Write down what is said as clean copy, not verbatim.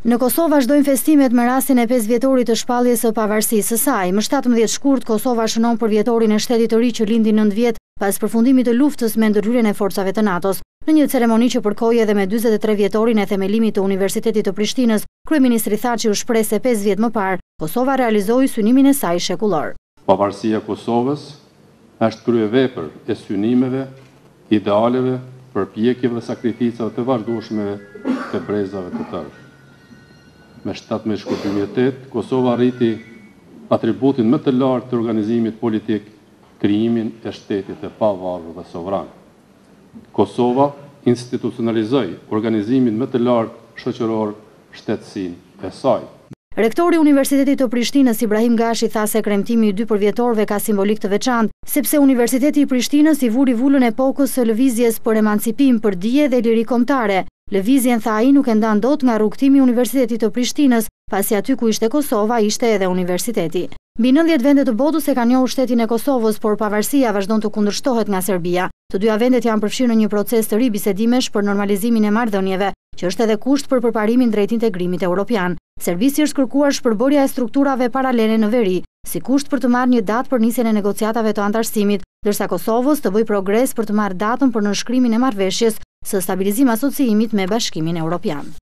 Në Kosovë vazhdojnë festimet me rastin e 5 vjetorit të shpalljes së pavarësisë së saj. Më 17 shkurt, Kosova shënon për vjetorin e shtetit të ri që lindi 9 vjet pas përfundimit të luftës me ndërhyrjen e forcave të NATO-s. Në një ceremoni që përkoi edhe me 43 vjetorin e themelimit të Universitetit të Prishtinës, kryeministri Thaçi u shpreh se 5 vjet më parë, Kosova realizoi synimin e saj shekullor. Pavarësia e Kosovës është kryevepër e synimeve, idealeve, përpjekjeve dhe sakrificave të vazhdueshme të brezave të tërë. Me 17 shkurt 2008, Kosova arriti atributin më të lartë të organizimit politik, krijimin e shtetit të pavarur dhe sovran. Kosova institucionalizoi organizimin më të lartë shoqëror, shtetësinë e saj. Rektori i Universitetit të Prishtinës Ibrahim Gashi tha se kremtimi i 2 përvjetorëve ka simbolik të veçantë, sepse Universiteti i Prishtinës i vuri vullën e kokës së lëvizjes për emancipim, për dije dhe liri kombëtare. Lëvizjen, tha ai, nuk e ndan dot nga rrugtimi i Universitetit të Prishtinës, pasi aty ku ishte Kosova, ishte edhe universiteti. Mbi 90 vende të botës e kanë njohur shtetin e Kosovës, por pavarësia vazhdon të kundërshtohet nga Serbia. Të dyja vendet janë përfshirë në një proces të ri bisedimesh për normalizimin e marrëdhënieve, që është edhe kusht për përparimin drejt integrimit evropian. Serbisë është kërkuar shpërbërja e strukturave paralele në veri, si kusht për të marrë një datë për nisjen e negociatave të antarësimit, ndërsa Kosovës të bëjë progres për të marrë datën për nënshkrimin e marrëveshjes së stabilizim asociimit me Bashkimin Evropian.